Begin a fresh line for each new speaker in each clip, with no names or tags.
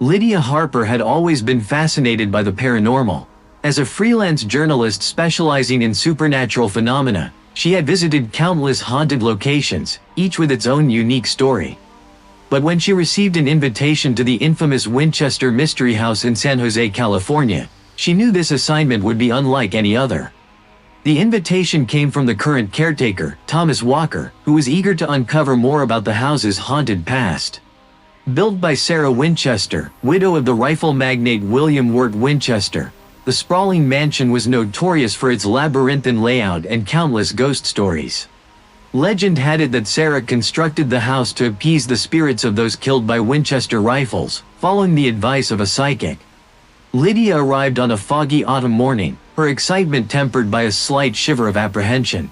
Lydia Harper had always been fascinated by the paranormal. As a freelance journalist specializing in supernatural phenomena, she had visited countless haunted locations, each with its own unique story. But when she received an invitation to the infamous Winchester Mystery House in San Jose, California, she knew this assignment would be unlike any other. The invitation came from the current caretaker, Thomas Walker, who was eager to uncover more about the house's haunted past. Built by Sarah Winchester, widow of the rifle magnate William Wirt Winchester, the sprawling mansion was notorious for its labyrinthine layout and countless ghost stories. Legend had it that Sarah constructed the house to appease the spirits of those killed by Winchester rifles, following the advice of a psychic. Lydia arrived on a foggy autumn morning, her excitement tempered by a slight shiver of apprehension.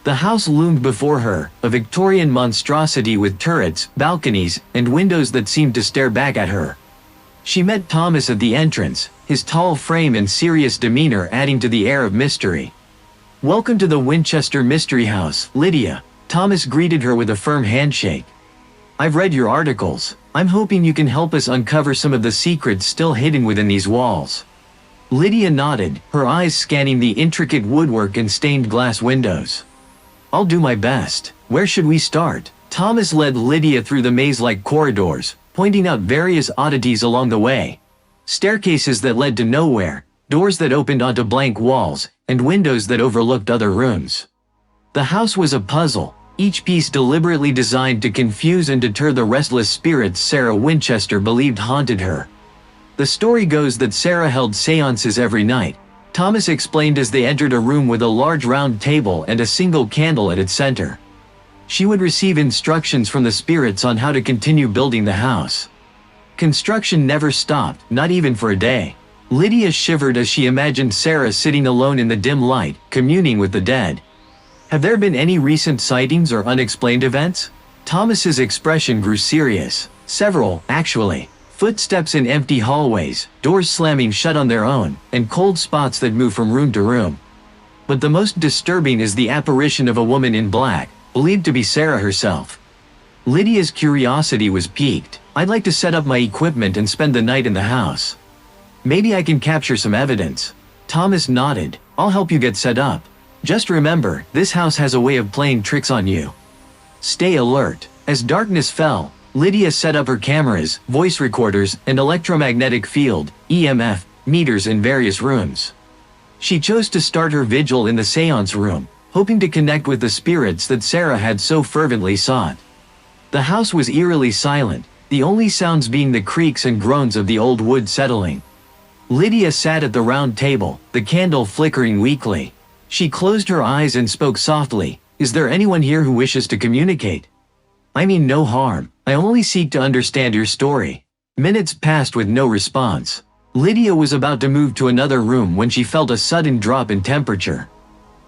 The house loomed before her, a Victorian monstrosity with turrets, balconies, and windows that seemed to stare back at her. She met Thomas at the entrance, his tall frame and serious demeanor adding to the air of mystery. "Welcome to the Winchester Mystery House, Lydia," Thomas greeted her with a firm handshake. "I've read your articles. I'm hoping you can help us uncover some of the secrets still hidden within these walls." Lydia nodded, her eyes scanning the intricate woodwork and stained glass windows. "I'll do my best. Where should we start?" Thomas led Lydia through the maze-like corridors, pointing out various oddities along the way. Staircases that led to nowhere, doors that opened onto blank walls, and windows that overlooked other rooms. The house was a puzzle, each piece deliberately designed to confuse and deter the restless spirits Sarah Winchester believed haunted her. The story goes that Sarah held seances every night, Thomas explained as they entered a room with a large round table and a single candle at its center. She would receive instructions from the spirits on how to continue building the house. Construction never stopped, not even for a day. Lydia shivered as she imagined Sarah sitting alone in the dim light, communing with the dead. "Have there been any recent sightings or unexplained events?" Thomas's expression grew serious. "Several, actually. Footsteps in empty hallways, doors slamming shut on their own, and cold spots that move from room to room. But the most disturbing is the apparition of a woman in black, believed to be Sarah herself." Lydia's curiosity was piqued. "I'd like to set up my equipment and spend the night in the house. Maybe I can capture some evidence." Thomas nodded. "I'll help you get set up. Just remember, this house has a way of playing tricks on you. Stay alert." As darkness fell, Lydia set up her cameras, voice recorders, and electromagnetic field (EMF) meters in various rooms. She chose to start her vigil in the seance room, hoping to connect with the spirits that Sarah had so fervently sought. The house was eerily silent, the only sounds being the creaks and groans of the old wood settling. Lydia sat at the round table, the candle flickering weakly. She closed her eyes and spoke softly. "Is there anyone here who wishes to communicate? I mean no harm. I only seek to understand your story." Minutes passed with no response. Lydia was about to move to another room when she felt a sudden drop in temperature.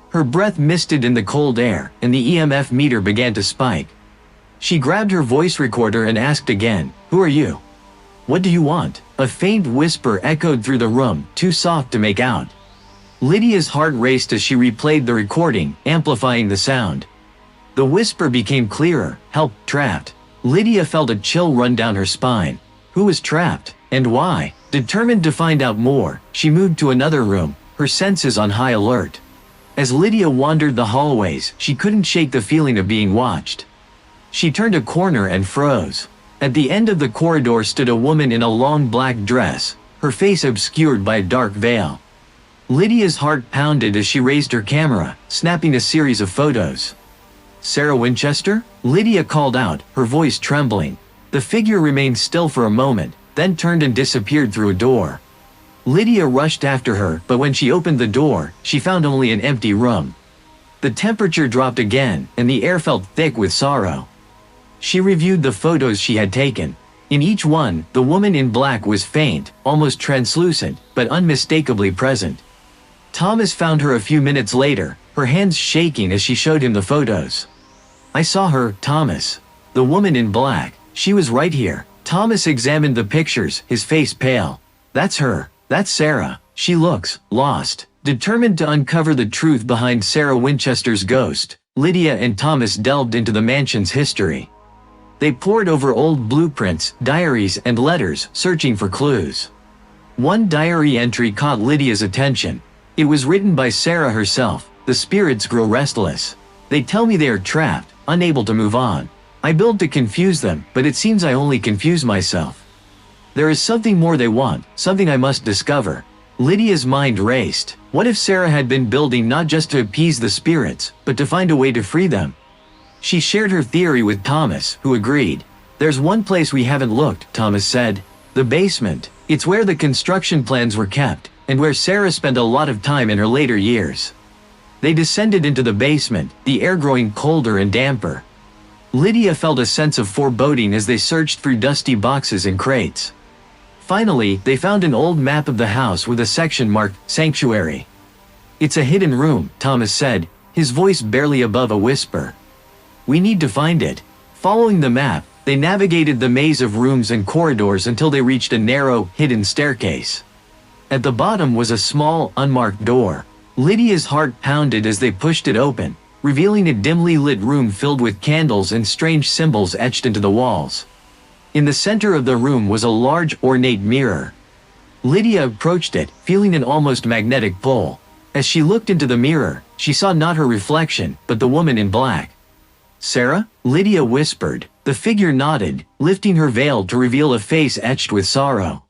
Her breath misted in the cold air, and the EMF meter began to spike. She grabbed her voice recorder and asked again, "Who are you? What do you want?" A faint whisper echoed through the room, too soft to make out. Lydia's heart raced as she replayed the recording, amplifying the sound. The whisper became clearer. "Help, trapped." Lydia felt a chill run down her spine. Who was trapped, and why? Determined to find out more, she moved to another room, her senses on high alert. As Lydia wandered the hallways, she couldn't shake the feeling of being watched. She turned a corner and froze. At the end of the corridor stood a woman in a long black dress, her face obscured by a dark veil. Lydia's heart pounded as she raised her camera, snapping a series of photos. "Sarah Winchester?" Lydia called out, her voice trembling. The figure remained still for a moment, then turned and disappeared through a door. Lydia rushed after her, but when she opened the door, she found only an empty room. The temperature dropped again, and the air felt thick with sorrow. She reviewed the photos she had taken. In each one, the woman in black was faint, almost translucent, but unmistakably present. Thomas found her a few minutes later, her hands shaking as she showed him the photos. "I saw her, Thomas. The woman in black. She was right here." Thomas examined the pictures, his face pale. "That's her. That's Sarah. She looks lost." Determined to uncover the truth behind Sarah Winchester's ghost, Lydia and Thomas delved into the mansion's history. They pored over old blueprints, diaries, and letters, searching for clues. One diary entry caught Lydia's attention. It was written by Sarah herself. "The spirits grow restless. They tell me they are trapped, unable to move on. I build to confuse them, but it seems I only confuse myself. There is something more they want, something I must discover." Lydia's mind raced. What if Sarah had been building not just to appease the spirits, but to find a way to free them? She shared her theory with Thomas, who agreed. "There's one place we haven't looked," Thomas said. "The basement. It's where the construction plans were kept, and where Sarah spent a lot of time in her later years." They descended into the basement, the air growing colder and damper. Lydia felt a sense of foreboding as they searched through dusty boxes and crates. Finally, they found an old map of the house with a section marked Sanctuary. "It's a hidden room," Thomas said, his voice barely above a whisper. "We need to find it." Following the map, they navigated the maze of rooms and corridors until they reached a narrow, hidden staircase. At the bottom was a small, unmarked door. Lydia's heart pounded as they pushed it open, revealing a dimly lit room filled with candles and strange symbols etched into the walls. In the center of the room was a large, ornate mirror. Lydia approached it, feeling an almost magnetic pull. As she looked into the mirror, she saw not her reflection, but the woman in black. "Sarah?" Lydia whispered. The figure nodded, lifting her veil to reveal a face etched with sorrow.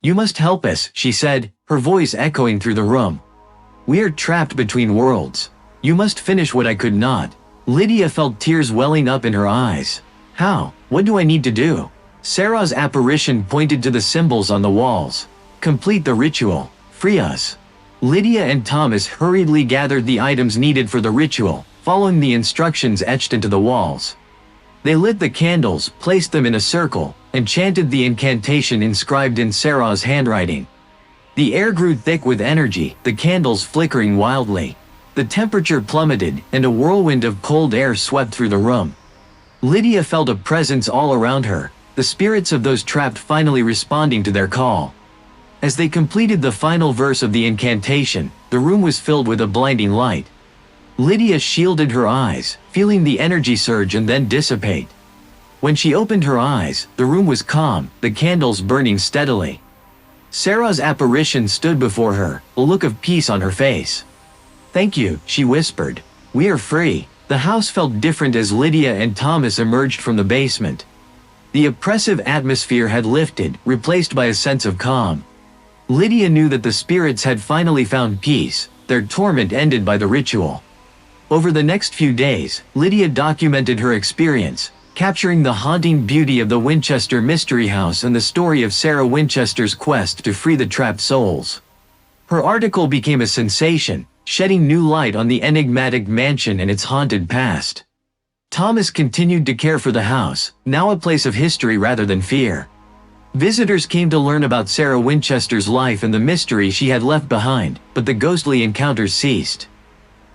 "You must help us," she said, her voice echoing through the room. "We are trapped between worlds. You must finish what I could not." Lydia felt tears welling up in her eyes. "How? What do I need to do?" Sarah's apparition pointed to the symbols on the walls. "Complete the ritual. Free us." Lydia and Thomas hurriedly gathered the items needed for the ritual, following the instructions etched into the walls. They lit the candles, placed them in a circle, and chanted the incantation inscribed in Sarah's handwriting. The air grew thick with energy, the candles flickering wildly. The temperature plummeted, and a whirlwind of cold air swept through the room. Lydia felt a presence all around her, the spirits of those trapped finally responding to their call. As they completed the final verse of the incantation, the room was filled with a blinding light. Lydia shielded her eyes, feeling the energy surge and then dissipate. When she opened her eyes, the room was calm, the candles burning steadily. Sarah's apparition stood before her, a look of peace on her face. "Thank you," she whispered. "We are free." The house felt different as Lydia and Thomas emerged from the basement. The oppressive atmosphere had lifted, replaced by a sense of calm. Lydia knew that the spirits had finally found peace, their torment ended by the ritual. Over the next few days, Lydia documented her experience, capturing the haunting beauty of the Winchester Mystery House and the story of Sarah Winchester's quest to free the trapped souls. Her article became a sensation, shedding new light on the enigmatic mansion and its haunted past. Thomas continued to care for the house, now a place of history rather than fear. Visitors came to learn about Sarah Winchester's life and the mystery she had left behind, but the ghostly encounters ceased.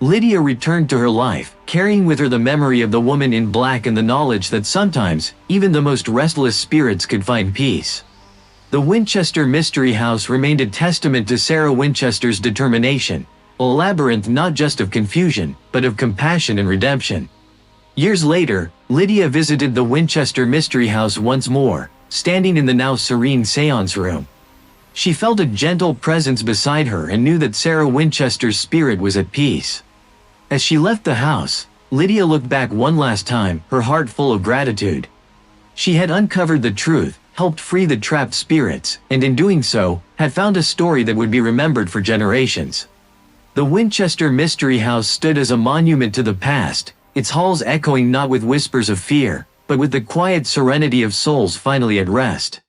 Lydia returned to her life, carrying with her the memory of the woman in black and the knowledge that sometimes, even the most restless spirits could find peace. The Winchester Mystery House remained a testament to Sarah Winchester's determination, a labyrinth not just of confusion, but of compassion and redemption. Years later, Lydia visited the Winchester Mystery House once more, standing in the now serene seance room. She felt a gentle presence beside her and knew that Sarah Winchester's spirit was at peace. As she left the house, Lydia looked back one last time, her heart full of gratitude. She had uncovered the truth, helped free the trapped spirits, and in doing so, had found a story that would be remembered for generations. The Winchester Mystery House stood as a monument to the past, its halls echoing not with whispers of fear, but with the quiet serenity of souls finally at rest.